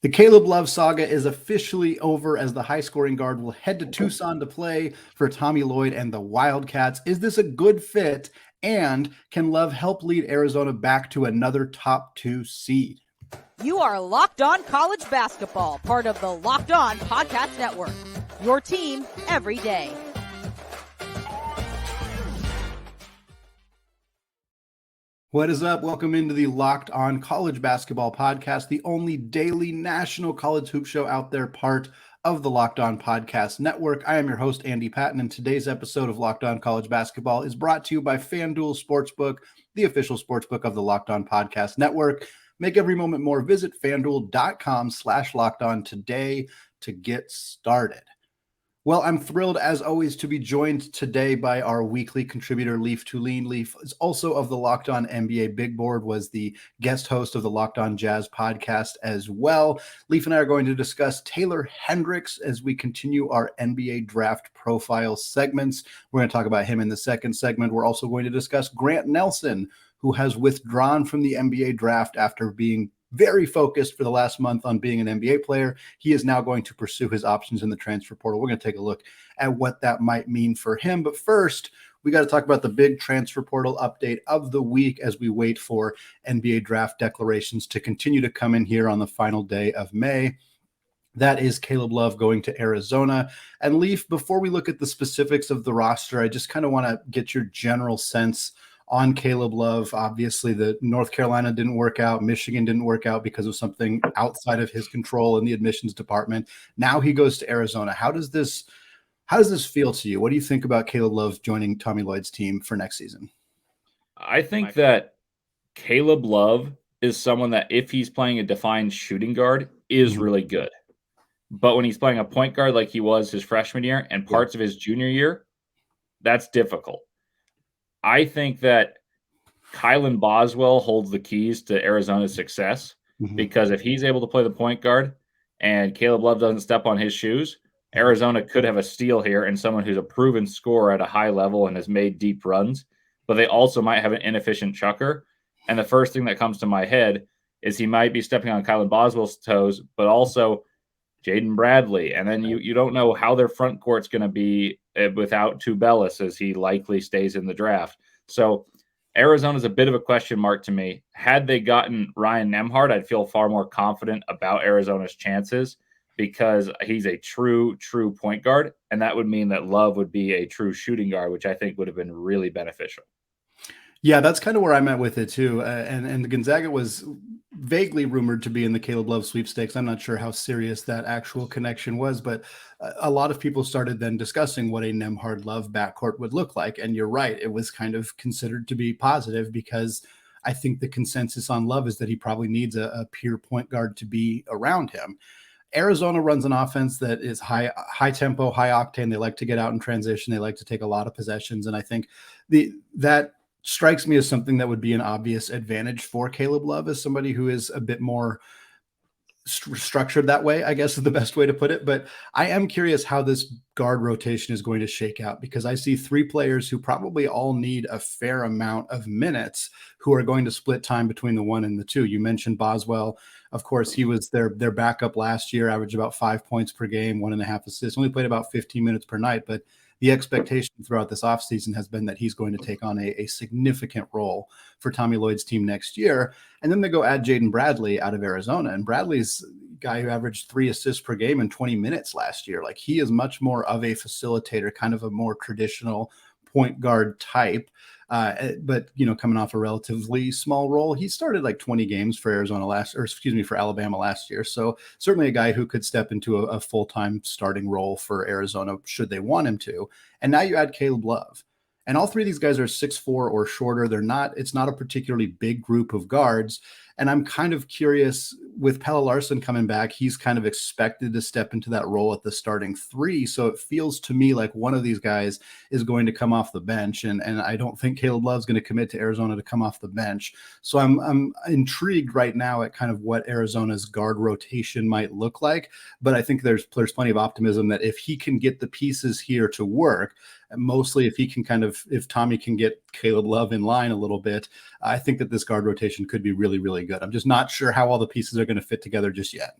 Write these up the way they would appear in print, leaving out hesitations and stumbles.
The Caleb Love saga is officially over as the high-scoring guard will head to Tucson to play for Tommy Lloyd and the Wildcats. Is this a good fit? And can Love help lead Arizona back to another top 2 seed? You are Locked On College Basketball, part of the Locked On Podcast Network. Your team every day. What is up? Welcome into the Locked On College Basketball Podcast, the only daily national college hoop show out there, part of the Locked On Podcast Network. I am your host, Andy Patton, and today's episode of Locked On College Basketball is brought to you by FanDuel Sportsbook, the official sportsbook of the Locked On Podcast Network. Make every moment more. Visit FanDuel.com/LockedOn today to get started. Well, I'm thrilled, as always, to be joined today by our weekly contributor, Leaf Tulane. Leaf is also of the Locked On NBA Big Board, was the guest host of the Locked On Jazz podcast as well. Leaf and I are going to discuss Taylor Hendricks as we continue our NBA draft profile segments. We're going to talk about him in the second segment. We're also going to discuss Grant Nelson, who has withdrawn from the NBA draft after being very focused for the last month on being an NBA player. He is now going to pursue his options in the transfer portal. We're going to take a look at what that might mean for him. But first, we got to talk about the big transfer portal update of the week as we wait for NBA draft declarations to continue to come in here on the final day of May. That is Caleb Love going to Arizona. And Leaf, before we look at the specifics of the roster, I just kind of want to get your general sense on Caleb Love. Obviously, the North Carolina didn't work out. Michigan didn't work out because of something outside of his control in the admissions department. Now he goes to Arizona. How does this feel to you? What do you think about Caleb Love joining Tommy Lloyd's team for next season? I think that Caleb Love is someone that, if he's playing a defined shooting guard, is really good. But when he's playing a point guard like he was his freshman year and parts of his junior year, that's difficult. I think that Kylan Boswell holds the keys to Arizona's success because if he's able to play the point guard and Caleb Love doesn't step on his shoes, Arizona could have a steal here and someone who's a proven scorer at a high level and has made deep runs, but they also might have an inefficient chucker. And the first thing that comes to my head is he might be stepping on Kylan Boswell's toes, but also Jaden Bradley. And then you don't know how their front court's going to be without Tubelis, as he likely stays in the draft. So Arizona's a bit of a question mark to me. Had they gotten Ryan Nembhard, I'd feel far more confident about Arizona's chances because he's a true point guard. And that would mean that Love would be a true shooting guard, which I think would have been really beneficial. Yeah, that's kind of where I'm at with it too. And Gonzaga was vaguely rumored to be in the Caleb Love sweepstakes. I'm not sure how serious that actual connection was, but a lot of people started then discussing what a Nembhard Love backcourt would look like. And you're right, it was kind of considered to be positive because I think the consensus on Love is that he probably needs a pure point guard to be around him. Arizona runs an offense that is high tempo, high octane. They like to get out in transition. They like to take a lot of possessions. And I think that strikes me as something that would be an obvious advantage for Caleb Love as somebody who is a bit more structured that way, I guess is the best way to put it. But I am curious how this guard rotation is going to shake out because I see three players who probably all need a fair amount of minutes who are going to split time between the 1 and the 2. You mentioned Boswell. Of course, he was their backup last year, averaged about 5 points per game, 1.5 assists, only played about 15 minutes per night. But the expectation throughout this offseason has been that he's going to take on a significant role for Tommy Lloyd's team next year. And then they go add Jaden Bradley out of Arizona. And Bradley's a guy who averaged 3 assists per game in 20 minutes last year. Like, he is much more of a facilitator, kind of a more traditional point guard type. But, coming off a relatively small role, he started like 20 games for for Alabama last year. So certainly a guy who could step into a full-time starting role for Arizona should they want him to. And now you add Caleb Love. And all three of these guys are 6'4" or shorter. It's not a particularly big group of guards. And I'm kind of curious, with Pelle Larsson coming back, he's kind of expected to step into that role at the starting 3. So it feels to me like one of these guys is going to come off the bench. And I don't think Caleb Love's going to commit to Arizona to come off the bench. So I'm intrigued right now at kind of what Arizona's guard rotation might look like. But I think there's plenty of optimism that if he can get the pieces here to work, mostly if Tommy can get Caleb Love in line a little bit, I think that this guard rotation could be really, really good. I'm just not sure how all the pieces are going to fit together just yet.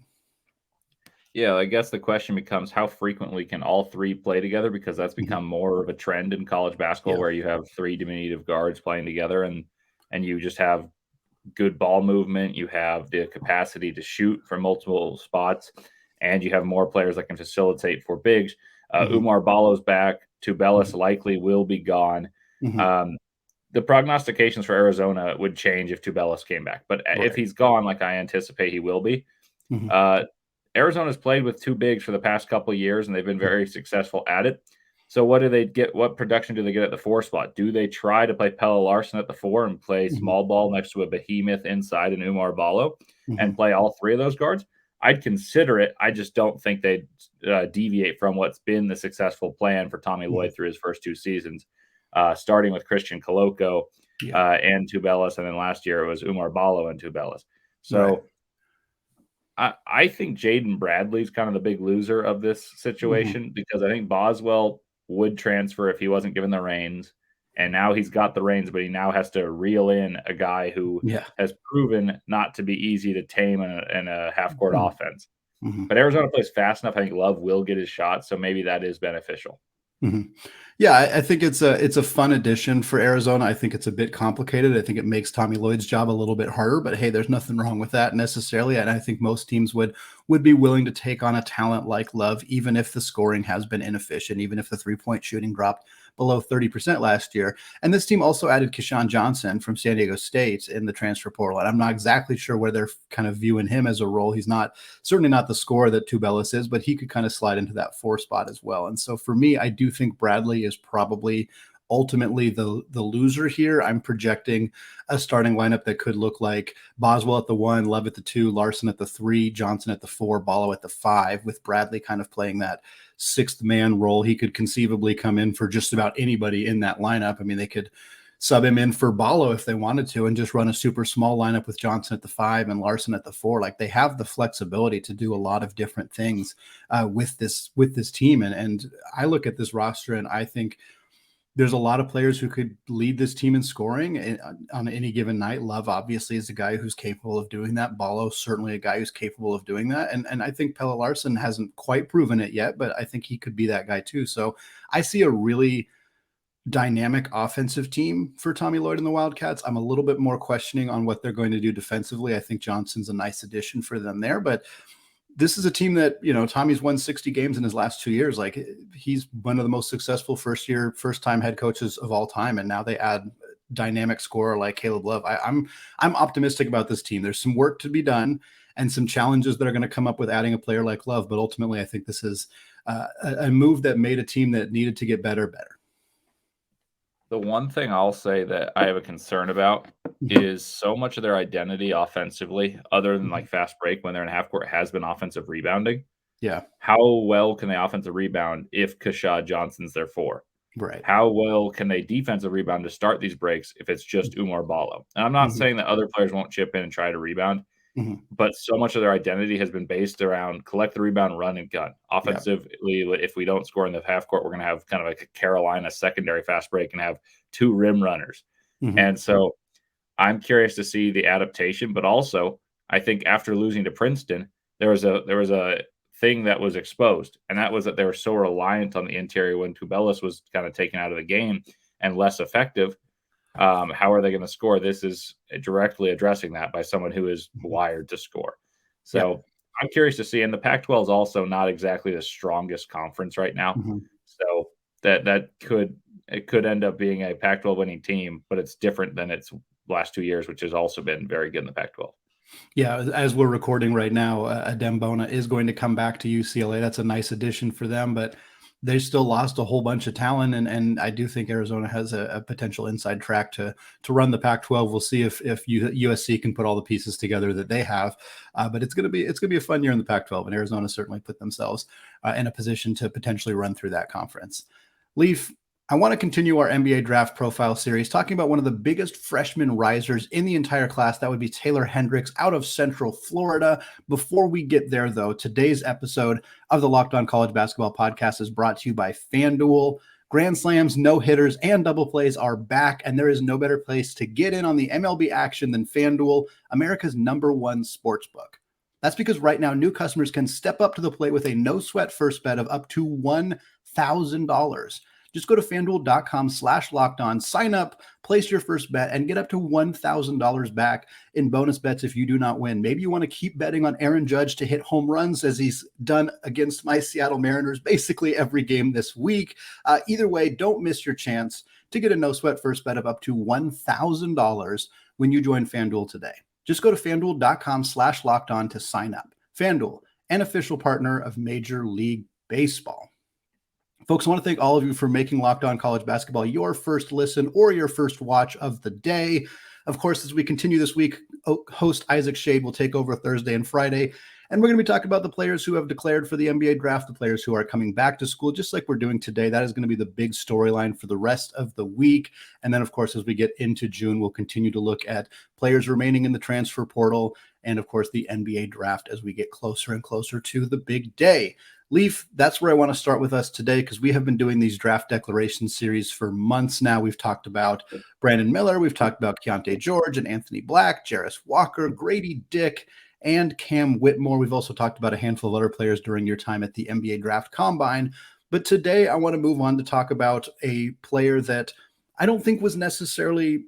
Yeah, I guess the question becomes how frequently can all three play together, because that's Mhm. become more of a trend in college basketball Yeah. where you have three diminutive guards playing together, and you just have good ball movement, you have the capacity to shoot from multiple spots, and you have more players that can facilitate for bigs. Mhm. Umar Ballo's back. Tubelis Mhm. likely will be gone. Mhm. Um, the prognostications for Arizona would change if Tubelis came back, but if Right. he's gone, like I anticipate he will be, Mhm. uh, Arizona's played with two bigs for the past couple of years, and they've been Mhm. very successful at it. So, what do they get? What production do they get at the four spot? Do they try to play Pelle Larson at the four and play Mhm. small ball next to a behemoth inside and Umar Ballo and Mhm. play all three of those guards? I'd consider it. I just don't think they'd deviate from what's been the successful plan for Tommy Mhm. Lloyd through his first two seasons, starting with Christian Coloco Yeah. and Tubelis, and then last year it was Umar Ballo and Tubelis. Right. So I think Jaden Bradley's kind of the big loser of this Mhm. situation, because I think Boswell would transfer if he wasn't given the reins, and now he's got the reins, but he now has to reel in a guy who Yeah. has proven not to be easy to tame in a half court Mhm. offense. Mhm. But Arizona plays fast enough. I think Love will get his shot, so maybe that is beneficial. Mhm. Yeah, I think it's a fun addition for Arizona. I think it's a bit complicated. I think it makes Tommy Lloyd's job a little bit harder, but hey, there's nothing wrong with that necessarily. And I think most teams would be willing to take on a talent like Love, even if the scoring has been inefficient, even if the 3-point shooting dropped below 30% last year. And this team also added Keshawn Johnson from San Diego State in the transfer portal. And I'm not exactly sure where they're kind of viewing him as a role. He's not certainly not the scorer that Tubelis is, but he could kind of slide into that four spot as well. And so for me, I do think Bradley is probably ultimately the loser here. I'm projecting a starting lineup that could look like Boswell at the 1, Love at the 2, Larson at the 3, Johnson at the 4, Ballo at the 5, with Bradley kind of playing that sixth man role. He could conceivably come in for just about anybody in that lineup. I mean, they could sub him in for Ballo if they wanted to and just run a super small lineup with Johnson at the 5 and Larson at the 4. Like, they have the flexibility to do a lot of different things with this team. And I look at this roster and I think there's a lot of players who could lead this team in scoring on any given night. Love obviously is a guy who's capable of doing that. Ballo certainly a guy who's capable of doing that. And I think Pelle Larson hasn't quite proven it yet, but I think he could be that guy too. So I see a really dynamic offensive team for Tommy Lloyd and the Wildcats. I'm a little bit more questioning on what they're going to do defensively. I think Johnson's a nice addition for them there, but this is a team that, Tommy's won 60 games in his last 2 years. Like, he's one of the most successful first time head coaches of all time. And now they add dynamic scorer like Caleb Love. I'm optimistic about this team. There's some work to be done and some challenges that are going to come up with adding a player like Love. But ultimately, I think this is a move that made a team that needed to get better. The one thing I'll say that I have a concern about Mhm. is so much of their identity offensively, other than Mhm. like fast break when they're in half court, has been offensive rebounding. Yeah. How well can they offensive rebound if Kashad Johnson's their four? Right. How well can they defensive rebound to start these breaks if it's just Umar Ballo? And I'm not Mhm. saying that other players won't chip in and try to rebound, Mhm. but so much of their identity has been based around collect the rebound, run and gun. Yeah. Offensively, if we don't score in the half court, we're going to have kind of like a Carolina secondary fast break and have two rim runners. Mhm. And so I'm curious to see the adaptation, but also I think after losing to Princeton, there was a thing that was exposed, and that was that they were so reliant on the interior when Tubelis was kind of taken out of the game and less effective. How are they going to score? This is directly addressing that by someone who is Mhm. wired to score. Yep. So I'm curious to see. And the Pac-12 is also not exactly the strongest conference right now. Mhm. So that could end up being a Pac-12 winning team, but it's different than its last 2 years, which has also been very good in the Pac-12. Yeah, as we're recording right now, Adembona is going to come back to UCLA. That's a nice addition for them, but they still lost a whole bunch of talent, and I do think Arizona has a potential inside track to run the Pac-12. We'll see if USC can put all the pieces together that they have, but it's gonna be a fun year in the Pac-12, and Arizona certainly put themselves in a position to potentially run through that conference. Leaf, I want to continue our NBA draft profile series talking about one of the biggest freshman risers in the entire class. That would be Taylor Hendricks out of Central Florida. Before we get there, though, today's episode of the Locked On College Basketball Podcast is brought to you by FanDuel. Grand slams, no hitters, and double plays are back, and there is no better place to get in on the MLB action than FanDuel, America's #1 sportsbook. That's because right now, new customers can step up to the plate with a no sweat first bet of up to $1,000. Just go to FanDuel.com/lockedon, sign up, place your first bet, and get up to $1,000 back in bonus bets if you do not win. Maybe you want to keep betting on Aaron Judge to hit home runs as he's done against my Seattle Mariners basically every game this week. Either way, don't miss your chance to get a no sweat first bet of up to $1,000 when you join FanDuel today. Just go to FanDuel.com/lockedon to sign up. FanDuel, an official partner of Major League Baseball. Folks, I want to thank all of you for making Locked On College Basketball your first listen or your first watch of the day. Of course, as we continue this week, host Isaac Shade will take over Thursday and Friday, and we're going to be talking about the players who have declared for the NBA draft, the players who are coming back to school, just like we're doing today. That is going to be the big storyline for the rest of the week. And then, of course, as we get into June, we'll continue to look at players remaining in the transfer portal and, of course, the NBA draft as we get closer and closer to the big day. Leaf, that's where I want to start with us today because we have been doing these draft declaration series for months now. We've talked about Brandon Miller. We've talked about Keontae George and Anthony Black, Jarris Walker, Grady Dick, and Cam Whitmore. We've also talked about a handful of other players during your time at the NBA Draft Combine. But today I want to move on to talk about a player that I don't think was necessarily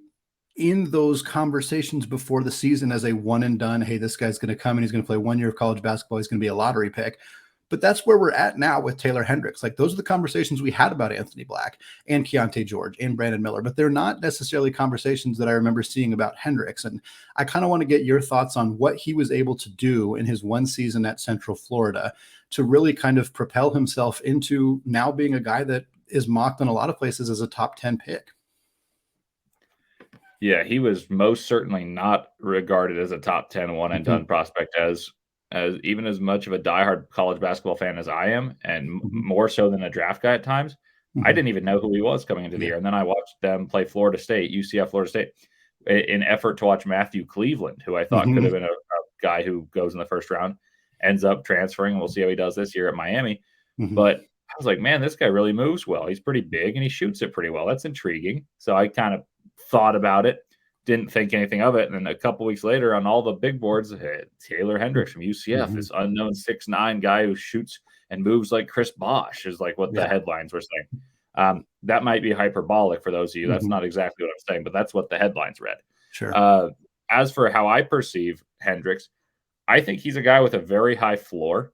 in those conversations before the season as a one and done. Hey, this guy's going to come and he's going to play 1 year of college basketball. He's going to be a lottery pick. But that's where we're at now with Taylor Hendricks. Like, those are the conversations we had about Anthony Black and Keontae George and Brandon Miller, but they're not necessarily conversations that I remember seeing about Hendricks. And I kind of want to get your thoughts on what he was able to do in his one season at Central Florida to really kind of propel himself into now being a guy that is mocked in a lot of places as a top 10 pick. Yeah, he was most certainly not regarded as a top 10 one and done prospect as even as much of a diehard college basketball fan as I am, and more so than a draft guy at times. I didn't even know who he was coming into the year. And then I watched them play Florida State, UCF Florida State, in effort to watch Matthew Cleveland, who I thought could have been a guy who goes in the first round, ends up transferring. We'll see how he does this year at Miami. But I was like, man, this guy really moves well. He's pretty big and he shoots it pretty well. That's intriguing. So I kind of thought about it. Didn't think anything of it. And then a couple weeks later on all the big boards, Taylor Hendricks from UCF, this unknown 6'9" guy who shoots and moves like Chris Bosh is like what the headlines were saying. That might be hyperbolic for those of you. That's not exactly what I'm saying, but that's what the headlines read. Sure. As for how I perceive Hendricks, I think he's a guy with a very high floor.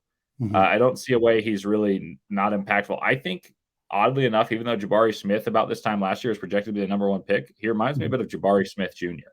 I don't see a way he's really not impactful. I think, oddly enough, even though Jabari Smith about this time last year is projected to be the number 1 pick, he reminds me a bit of Jabari Smith Jr.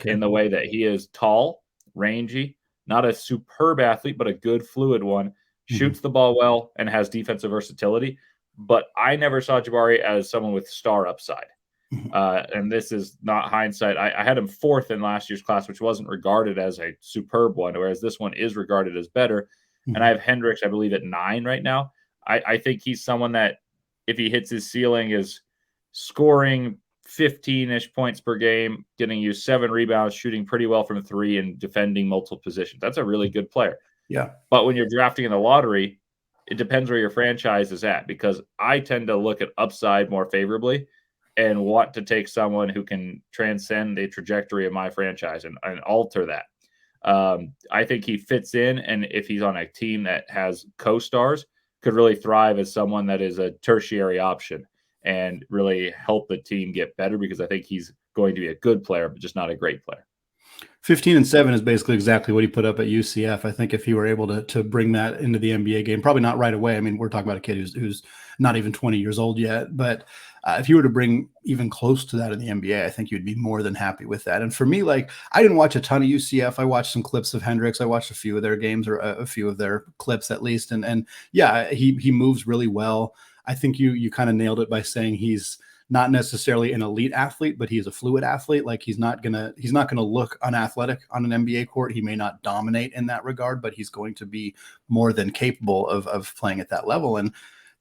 In the way that he is tall, rangy, not a superb athlete, but a good fluid one, shoots the ball well, and has defensive versatility. But I never saw Jabari as someone with star upside. And this is not hindsight. I had him 4th in last year's class, which wasn't regarded as a superb one, whereas this one is regarded as better. And I have Hendricks, I believe, at 9 right now. I think he's someone that, if he hits his ceiling, is scoring 15-ish points per game, getting you 7 rebounds, shooting pretty well from 3, and defending multiple positions. That's a really good player. Yeah. But when you're drafting in the lottery, it depends where your franchise is at, because I tend to look at upside more favorably and want to take someone who can transcend the trajectory of my franchise and alter that. I think he fits in, and if he's on a team that has co-stars, could really thrive as someone that is a tertiary option and really help the team get better, because I think he's going to be a good player, but just not a great player. 15-7 is basically exactly what he put up at UCF. I think if he were able to bring that into the NBA game, probably not right away. I mean, we're talking about a kid who's not even 20 years old yet, but if you were to bring even close to that in the NBA, I think you'd be more than happy with that. And for me, like, I didn't watch a ton of UCF. I watched some clips of Hendricks. I watched a few of their games, or a few of their clips at least. And yeah, he moves really well. I think you kind of nailed it by saying he's not necessarily an elite athlete, but he's a fluid athlete. Like, he's not gonna look unathletic on an NBA court. He may not dominate in that regard, but he's going to be more than capable of playing at that level. And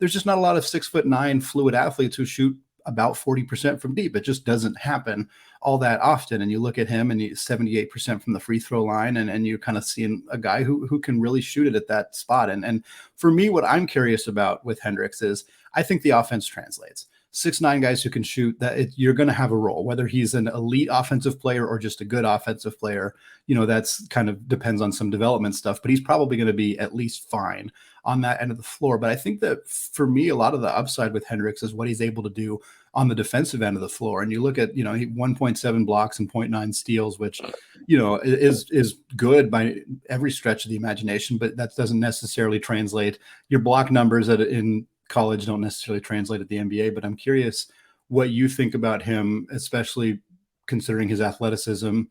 there's just not a lot of 6'9" fluid athletes who shoot about 40% from deep. It just doesn't happen all that often. And you look at him and he's 78% from the free throw line, and you're kind of seeing a guy who can really shoot it at that spot. And for me, what I'm curious about with Hendricks is I think the offense translates. 6'9" guys who can shoot, you're going to have a role, whether he's an elite offensive player or just a good offensive player. That's kind of depends on some development stuff, but he's probably going to be at least fine on that end of the floor. But I think that for me, a lot of the upside with Hendricks is what he's able to do on the defensive end of the floor. And you look at, 1.7 blocks and 0.9 steals, which, is good by every stretch of the imagination, but that doesn't necessarily translate. Your block numbers in college don't necessarily translate at the NBA, but I'm curious what you think about him, especially considering his athleticism,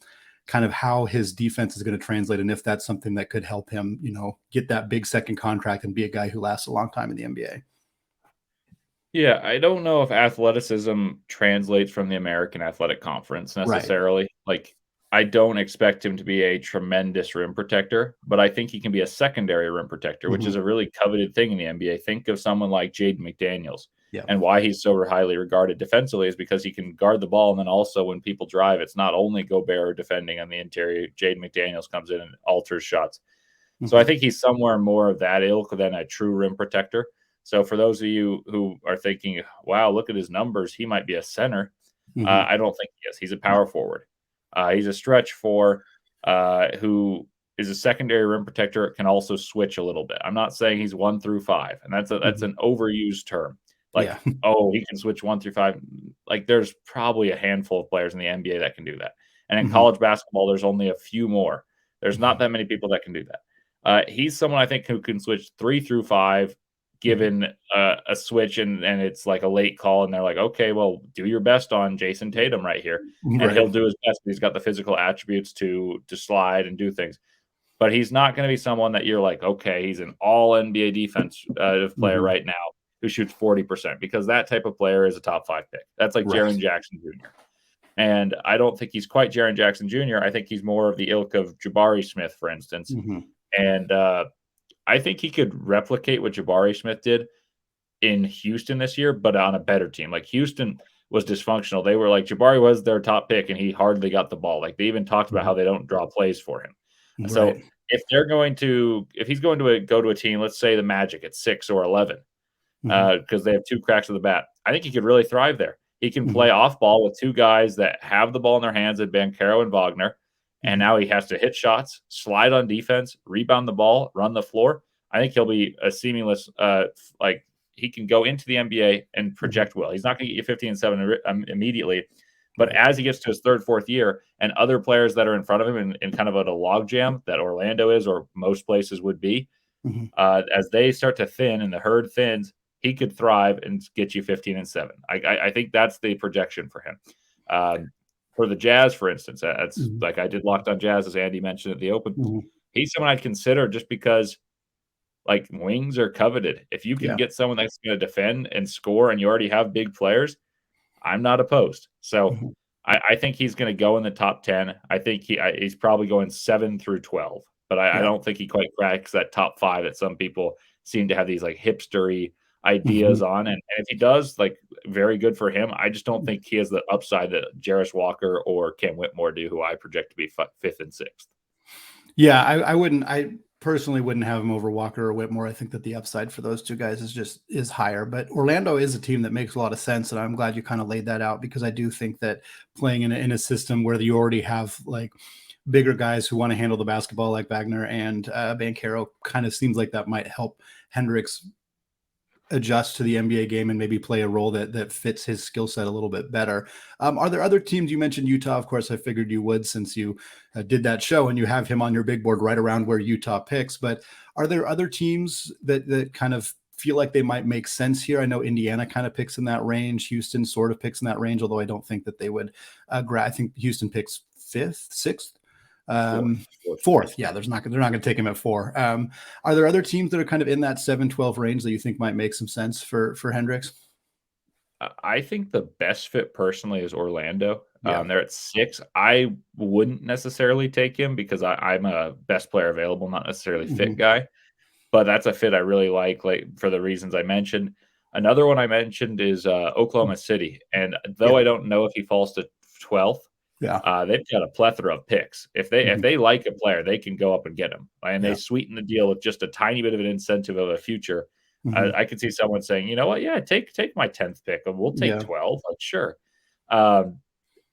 kind of how his defense is going to translate, and if that's something that could help him, get that big second contract and be a guy who lasts a long time in the NBA. Yeah, I don't know if athleticism translates from the American Athletic Conference necessarily. Right. Like, I don't expect him to be a tremendous rim protector, but I think he can be a secondary rim protector, which is a really coveted thing in the NBA. Think of someone like Jaden McDaniels. Yeah. And why he's so highly regarded defensively is because he can guard the ball, and then also when people drive, it's not only Gobert defending on the interior. Jaden McDaniels comes in and alters shots. So I think he's somewhere more of that ilk than a true rim protector. So for those of you who are thinking, wow, look at his numbers, he might be a center. I don't think he is. He's a power forward. He's a stretch four who is a secondary rim protector, can also switch a little bit. I'm not saying he's 1 through 5, and that's an overused term. Like, oh, he can switch 1 through 5. Like, there's probably a handful of players in the NBA that can do that. And in college basketball, there's only a few more. There's not that many people that can do that. He's someone I think who can switch 3 through 5, given a switch, and it's like a late call, and they're like, okay, well, do your best on Jason Tatum right here. And he'll do his best. He's got the physical attributes to slide and do things. But he's not going to be someone that you're like, okay, he's an all NBA defensive player right now who shoots 40%, because that type of player is a top 5 pick. That's like Jaren Jackson Jr. And I don't think he's quite Jaren Jackson Jr. I think he's more of the ilk of Jabari Smith, for instance. And I think he could replicate what Jabari Smith did in Houston this year, but on a better team. Like, Houston was dysfunctional. They were like, Jabari was their top pick, and he hardly got the ball. Like, they even talked about how they don't draw plays for him. So if he's going to go to a team, let's say the Magic at 6 or 11, because they have 2 cracks of the bat, I think he could really thrive there. He can play off ball with 2 guys that have the ball in their hands at Banchero and Wagner. And now he has to hit shots, slide on defense, rebound the ball, run the floor. I think he'll be a seamless, he can go into the NBA and project well. He's not going to get you 15 and 7 immediately. But as he gets to his 3rd, 4th year, and other players that are in front of him in kind of a log jam that Orlando is, or most places would be, as they start to thin and the herd thins, he could thrive and get you 15 and 7. I think that's the projection for him. For the Jazz, for instance, that's like I did Locked on Jazz, as Andy mentioned at the Open. He's someone I'd consider just because, like, wings are coveted. If you can get someone that's going to defend and score, and you already have big players, I'm not opposed. So I think he's going to go in the top 10. I think he's probably going 7 through 12, but I don't think he quite cracks that top 5 that some people seem to have these like hipstery ideas on. And if he does, like, very good for him. I just don't think he has the upside that Jarris Walker or Cam Whitmore do, who I project to be 5th and 6th. Yeah, I personally wouldn't have him over Walker or Whitmore. I think that the upside for those 2 guys is higher, but Orlando is a team that makes a lot of sense. And I'm glad you kind of laid that out, because I do think that playing in a system where you already have like bigger guys who want to handle the basketball, like Wagner and Banchero, kind of seems like that might help Hendricks adjust to the NBA game and maybe play a role that fits his skill set a little bit better. Are there other teams? You mentioned Utah. Of course, I figured you would, since you did that show and you have him on your big board right around where Utah picks. But are there other teams that kind of feel like they might make sense here? I know Indiana kind of picks in that range. Houston sort of picks in that range, although I don't think that they would. I think Houston picks 5th, 6th. 4th. Yeah, they're not going to take him at 4. Are there other teams that are kind of in that 7-12 range that you think might make some sense for Hendricks? I think the best fit personally is Orlando. They're at 6. I wouldn't necessarily take him because I'm a best player available, not necessarily fit guy, but that's a fit I really like for the reasons I mentioned. Another one I mentioned is Oklahoma City, and though I don't know if he falls to 12th, they've got a plethora of picks. If they like a player, they can go up and get him, and they sweeten the deal with just a tiny bit of an incentive of a future. Mhm. I could see someone saying, you know what, yeah, take my 10th pick, and we'll take Yeah. 12. Like, sure. Um,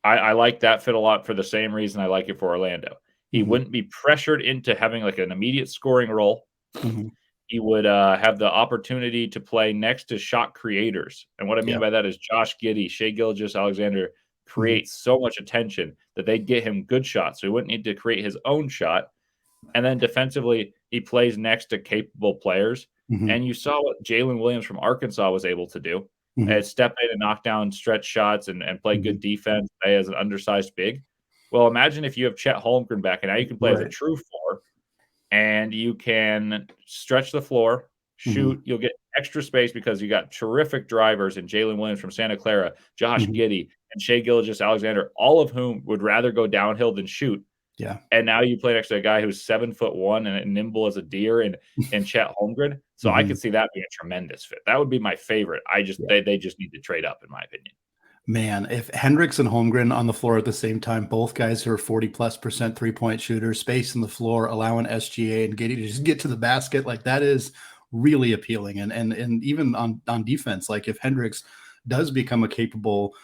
I like that fit a lot for the same reason I like it for Orlando. He Mhm. wouldn't be pressured into having like an immediate scoring role. Mhm. He would have the opportunity to play next to shot creators. And what I mean Yeah. by that is Josh Giddey, Shea Gilgeous-Alexander Mhm. create so much attention that they'd get him good shots. So he wouldn't need to create his own shot. And then defensively, he plays next to capable players. Mhm. And you saw what Jalen Williams from Arkansas was able to do. Mhm. Step in and knock down stretch shots and play Mhm. good defense, play as an undersized big. Well, imagine if you have Chet Holmgren back, and now you can play as a Right. true four, and you can stretch the floor, Mhm. shoot. You'll get extra space because you got terrific drivers in Jalen Williams from Santa Clara, Josh Mhm. Giddey, and Shea Gilgeous-Alexander, all of whom would rather go downhill than shoot. Yeah. And now you play next to a guy who's 7'1" and nimble as a deer and Chet Holmgren. So I Mhm. could see that being a tremendous fit. That would be my favorite. Yeah. They just need to trade up, in my opinion. Man, if Hendricks and Holmgren on the floor at the same time, both guys who are 40+% 3-point shooters, space in the floor, allowing SGA and Giddey to just get to the basket, like that is really appealing. And even on defense, like if Hendricks does become a capable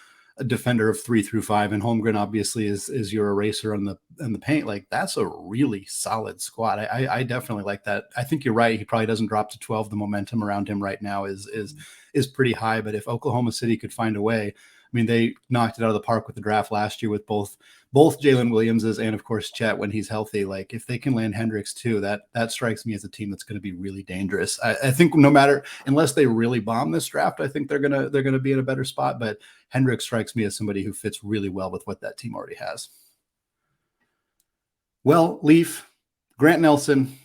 defender of 3 through 5, and Holmgren obviously is your eraser on the paint, like that's a really solid squad. I definitely like that. I think you're right. He probably doesn't drop to 12. The momentum around him right now is pretty high. But if Oklahoma City could find a way, I mean, they knocked it out of the park with the draft last year with both Jalen Williamses and of course Chet when he's healthy. Like if they can land Hendricks too, that strikes me as a team that's going to be really dangerous. I think no matter, unless they really bomb this draft, I think they're gonna be in a better spot. But Hendricks strikes me as somebody who fits really well with what that team already has. Well, Leaf, Grant Nelson,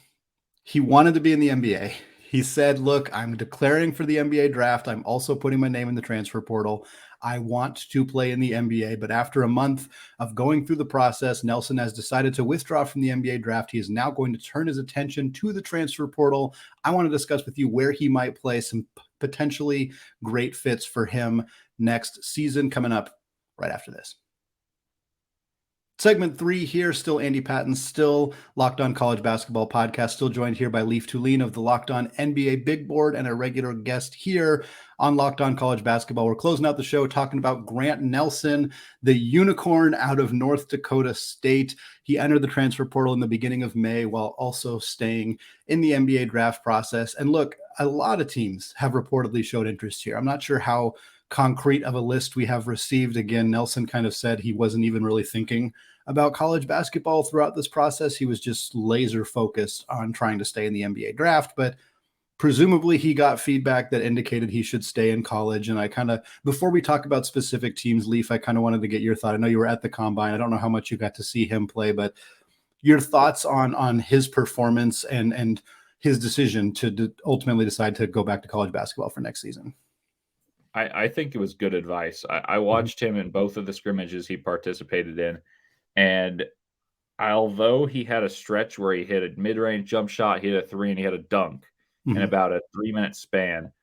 he wanted to be in the NBA. He said, look, I'm declaring for the NBA draft. I'm also putting my name in the transfer portal. I want to play in the NBA. But after a month of going through the process, Nelson has decided to withdraw from the NBA draft. He is now going to turn his attention to the transfer portal. I want to discuss with you where he might play, some potentially great fits for him next season, coming up right after this. Segment 3 here, still Andy Patton, still Locked On College Basketball Podcast, still joined here by Leif Tulin of the Locked On NBA Big Board and a regular guest here on Locked On College Basketball. We're closing out the show talking about Grant Nelson, the unicorn out of North Dakota State. He entered the transfer portal in the beginning of May while also staying in the NBA draft process. And look, a lot of teams have reportedly showed interest here. I'm not sure how concrete of a list we have received. Again, Nelson kind of said he wasn't even really thinking about college basketball throughout this process. He was just laser focused on trying to stay in the NBA draft, but presumably he got feedback that indicated he should stay in college. And I kind of, before we talk about specific teams, Leaf, I kind of wanted to get your thought. I know you were at the combine. I don't know how much you got to see him play, but your thoughts on his performance and his decision to ultimately decide to go back to college basketball for next season. I think it was good advice. I Mhm. watched him in both of the scrimmages he participated in, and although he had a stretch where he hit a mid-range jump shot, he hit a three, and he had a dunk in Mhm. about a 3-minute span,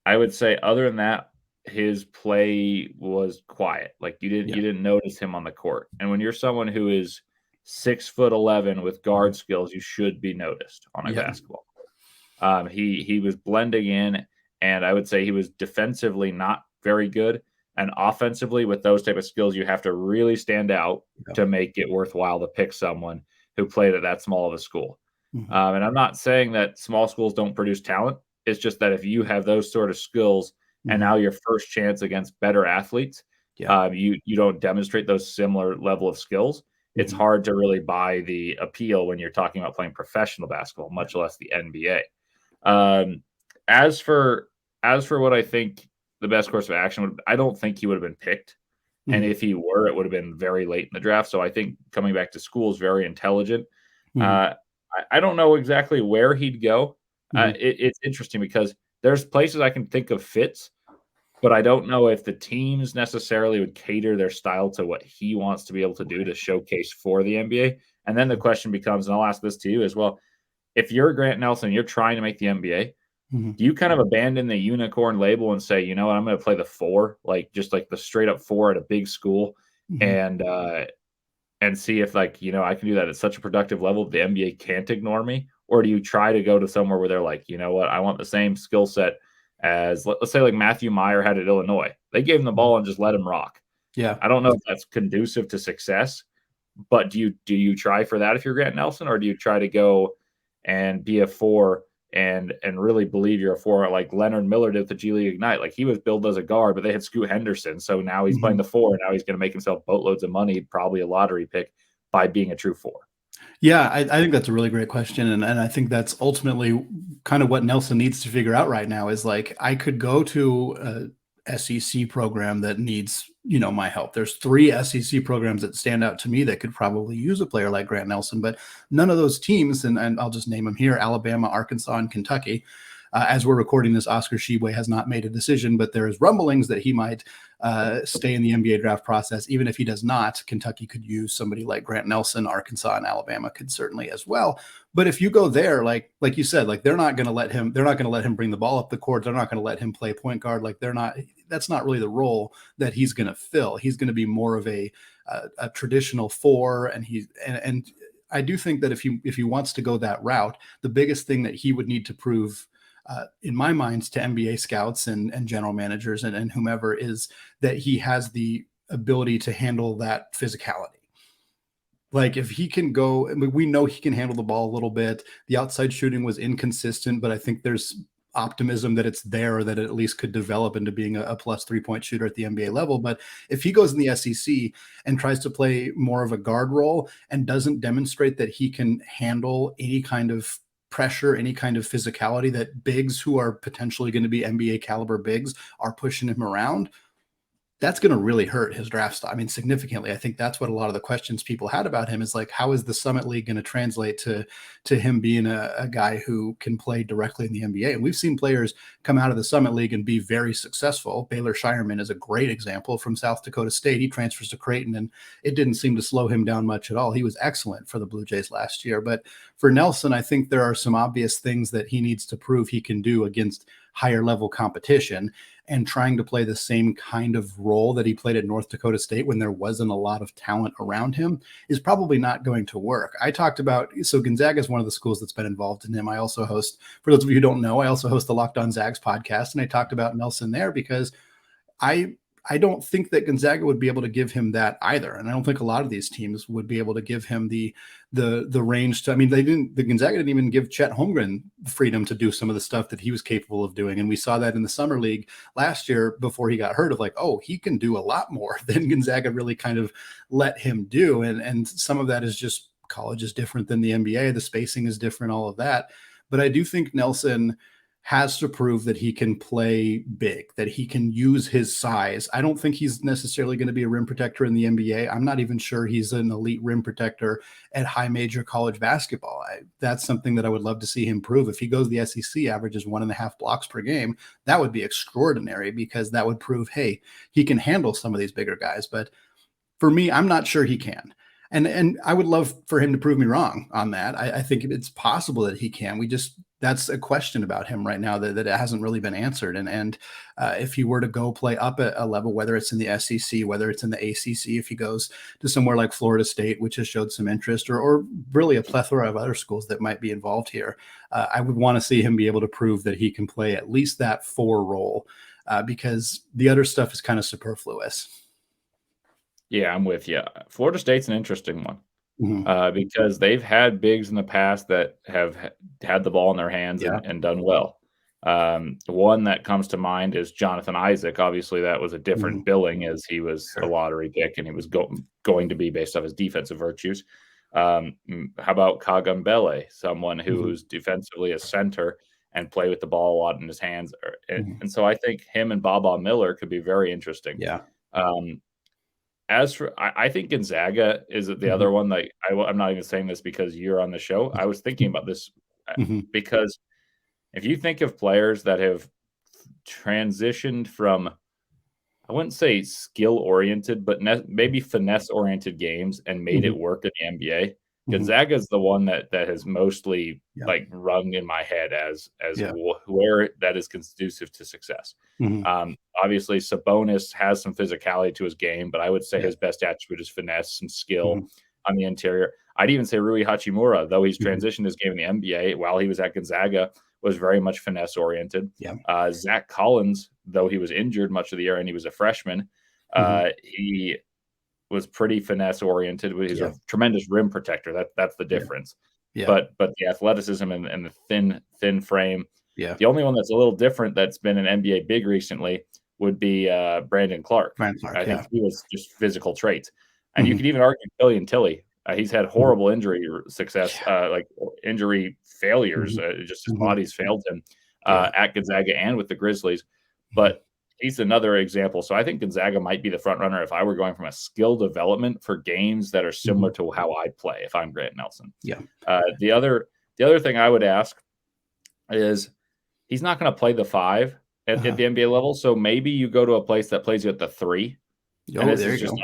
I would say other than that, his play was quiet. Like Yeah. you didn't notice him on the court. And when you're someone who is 6'11" with Mhm. guard skills, you should be noticed on a Yeah. basketball court. He was blending in, and I would say he was defensively not very good. And offensively, with those type of skills, you have to really stand out Yeah. to make it worthwhile to pick someone who played at that small of a school. Mhm. And I'm not saying that small schools don't produce talent. It's just that if you have those sort of skills and Mhm. now your first chance against better athletes, Yeah. you don't demonstrate those similar level of skills. It's Mhm. hard to really buy the appeal when you're talking about playing professional basketball, Yeah. much less the NBA. Um, as for what I think the best course of action would, I don't think he would have been picked. And Mhm. if he were, it would have been very late in the draft. So I think coming back to school is very intelligent. Mhm. Uh, I don't know exactly where he'd go. Mhm. It's interesting because there's places I can think of fits, but I don't know if the teams necessarily would cater their style to what he wants to be able to do Right. to showcase for the NBA. And then the question becomes, and I'll ask this to you as well: if you're Grant Nelson, you're trying to make the NBA, Mhm. do you kind of abandon the unicorn label and say, you know what, I'm going to play the four, like just like the straight up four at a big school, Mhm. and see if like I can do that at such a productive level the NBA can't ignore me, Or do you try to go to somewhere where they're like, you know what, I want the same skill set as, let's say, like Matthew Meyer had at Illinois. They gave him the ball and just let him rock. Yeah. I don't know if that's conducive to success, but do you try for that if you're Grant Nelson, or do you try to go and be a 4 and really believe you're a 4 like Leonard Miller did at the G League Ignite? Like, he was billed as a guard, but they had Scoot Henderson, so now he's playing the 4, and now he's going to make himself boatloads of money, probably a lottery pick, by being a true 4. Yeah, I think that's a really great question. And I think that's ultimately kind of what Nelson needs to figure out right now is like, I could go to a SEC program that needs, my help. There's 3 SEC programs that stand out to me that could probably use a player like Grant Nelson, but none of those teams, and I'll just name them here, Alabama, Arkansas, and Kentucky. As we're recording this, Oscar Tshiebwe has not made a decision, but there is rumblings that he might stay in the NBA draft process. Even if he does not, Kentucky could use somebody like Grant Nelson. Arkansas and Alabama could certainly as well. But if you go there, like you said, like they're not going to let him bring the ball up the court. They're not going to let him play point guard. Like that's not really the role that he's going to fill. He's going to be more of a traditional 4, and I do think that if he wants to go that route, the biggest thing that he would need to prove, in my mind, to NBA scouts and general managers and whomever, is that he has the ability to handle that physicality. Like, if he can go, I mean, we know he can handle the ball a little bit. The outside shooting was inconsistent, but I think there's optimism that it's there, that it at least could develop into being a plus 3-point shooter at the NBA level. But if he goes in the SEC and tries to play more of a guard role and doesn't demonstrate that he can handle any kind of pressure, any kind of physicality, that bigs who are potentially going to be NBA caliber bigs are pushing him around, that's going to really hurt his draft stock. I mean, significantly. I think that's what a lot of the questions people had about him is like, how is the Summit League going to translate to him being a guy who can play directly in the NBA? And we've seen players come out of the Summit League and be very successful. Baylor Shireman is a great example from South Dakota State. He transfers to Creighton, and it didn't seem to slow him down much at all. He was excellent for the Blue Jays last year. But for Nelson, I think there are some obvious things that he needs to prove he can do against higher level competition, and trying to play the same kind of role that he played at North Dakota State when there wasn't a lot of talent around him is probably not going to work. I talked about, so Gonzaga is one of the schools that's been involved in him. I also host, for those of you who don't know, I also host the Locked On Zags podcast, and I talked about Nelson there because I don't think that Gonzaga would be able to give him that either. And I don't think a lot of these teams would be able to give him the range to, I mean, the Gonzaga didn't even give Chet Holmgren the freedom to do some of the stuff that he was capable of doing. And we saw that in the summer league last year before he got hurt, of like, oh, he can do a lot more than Gonzaga really kind of let him do. And some of that is just college is different than the NBA. The spacing is different, all of that. But I do think Nelson has to prove that he can play big, that he can use his size. I don't think he's necessarily going to be a rim protector in the NBA. I'm not even sure he's an elite rim protector at high major college basketball. That's something that I would love to see him prove. If he goes to the SEC, averages 1.5 blocks per game, that would be extraordinary, because that would prove, hey, he can handle some of these bigger guys. But for me, I'm not sure he can. And I would love for him to prove me wrong on that. I think it's possible that he can. That's a question about him right now that it hasn't really been answered. And if he were to go play up at a level, whether it's in the SEC, whether it's in the ACC, if he goes to somewhere like Florida State, which has showed some interest, or really a plethora of other schools that might be involved here, I would want to see him be able to prove that he can play at least that 4 role, because the other stuff is kind of superfluous. Yeah, I'm with you. Florida State's an interesting one. Mm-hmm. Because they've had bigs in the past that have had the ball in their hands and done well. One that comes to mind is Jonathan Isaac. Obviously, that was a different billing, as he was a lottery pick, and he was going to be based off his defensive virtues. How about Kagambele, someone who's defensively a center and play with the ball a lot in his hands? And so I think him and Baba Miller could be very interesting. Yeah. As for, I think Gonzaga is the other one. Like, I'm not even saying this because you're on the show. I was thinking about this because if you think of players that have transitioned from, I wouldn't say skill-oriented, but maybe finesse-oriented games and made it work in the NBA, Gonzaga is the one that has mostly like rung in my head as where that is conducive to success. Obviously, Sabonis has some physicality to his game, but I would say his best attribute is finesse and skill on the interior. I'd even say Rui Hachimura, though he's Mhm. transitioned his game in the NBA while he was at Gonzaga, was very much finesse oriented. Yeah. Zach Collins, though he was injured much of the year and he was a freshman, he was pretty finesse oriented. He's a tremendous rim protector. That's the difference. Yeah. But the athleticism and the thin frame. Yeah. The only one that's a little different that's been an NBA big recently would be Brandon Clark. I think he was just physical traits. And you could even argue Killian Tilly. He's had horrible injury success, like injury failures. Just his body's failed him at Gonzaga and with the Grizzlies. But he's another example. So I think Gonzaga might be the front runner if I were going from a skill development for games that are similar to how I play if I'm Grant Nelson. Yeah. The other thing I would ask is he's not going to play the 5 at the NBA level. So maybe you go to a place that plays you at the 3. And this is just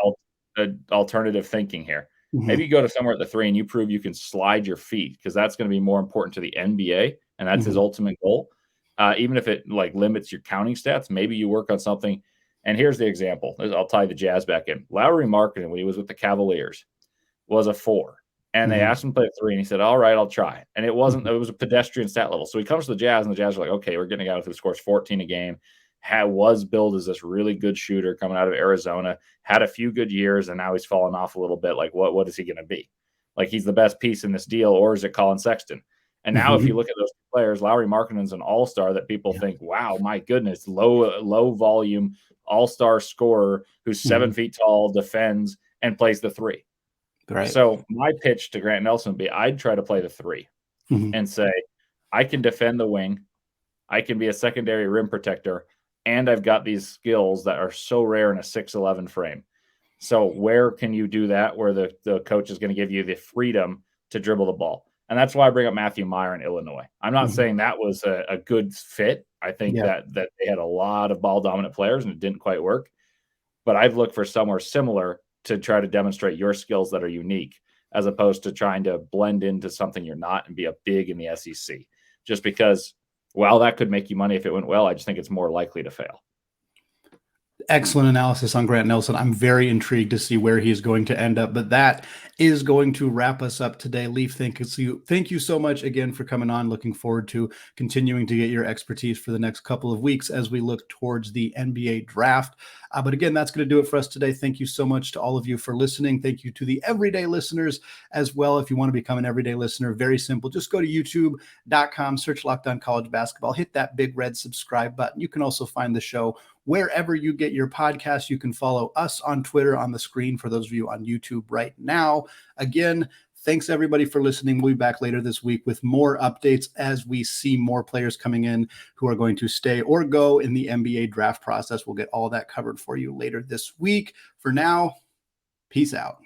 alternative thinking here. Maybe you go to somewhere at the 3 and you prove you can slide your feet, because that's going to be more important to the NBA. And that's his ultimate goal. Even if it like limits your counting stats, maybe you work on something. And here's the example. I'll tie the Jazz back in. Lauri Markkanen, when he was with the Cavaliers, was a 4. And they asked him to play 3, and he said, all right, I'll try. And it was a pedestrian stat level. So he comes to the Jazz, and the Jazz are like, okay, we're getting a guy who scores 14 a game, was billed as this really good shooter coming out of Arizona, had a few good years, and now he's fallen off a little bit. Like, what is he going to be? Like, he's the best piece in this deal, or is it Colin Sexton? And now if you look at those players, Lauri Markkanen's an all-star that people think, wow, my goodness, low volume all-star scorer who's 7 feet tall, defends, and plays the 3. Right. So my pitch to Grant Nelson would be I'd try to play the 3 and say, I can defend the wing, I can be a secondary rim protector, and I've got these skills that are so rare in a 6'11" frame. So where can you do that where the coach is going to give you the freedom to dribble the ball? And that's why I bring up Matthew Meyer in Illinois. I'm not saying that was a good fit. I think that they had a lot of ball-dominant players and it didn't quite work. But I'd look for somewhere similar to try to demonstrate your skills that are unique, as opposed to trying to blend into something you're not and be a big in the SEC. Just because, while that could make you money if it went well, I just think it's more likely to fail. Excellent analysis on Grant Nelson. I'm very intrigued to see where he is going to end up, but that is going to wrap us up today. Leaf, thank you so much again for coming on. Looking forward to continuing to get your expertise for the next couple of weeks as we look towards the NBA draft. But again, that's going to do it for us today. Thank you so much to all of you for listening. Thank you to the everyday listeners as well. If you want to become an everyday listener, very simple. Just go to youtube.com, search Locked On College Basketball, hit that big red subscribe button. You can also find the show wherever you get your podcasts. You can follow us on Twitter on the screen for those of you on YouTube right now. Again, thanks everybody for listening. We'll be back later this week with more updates as we see more players coming in who are going to stay or go in the NBA draft process. We'll get all that covered for you later this week. For now, peace out.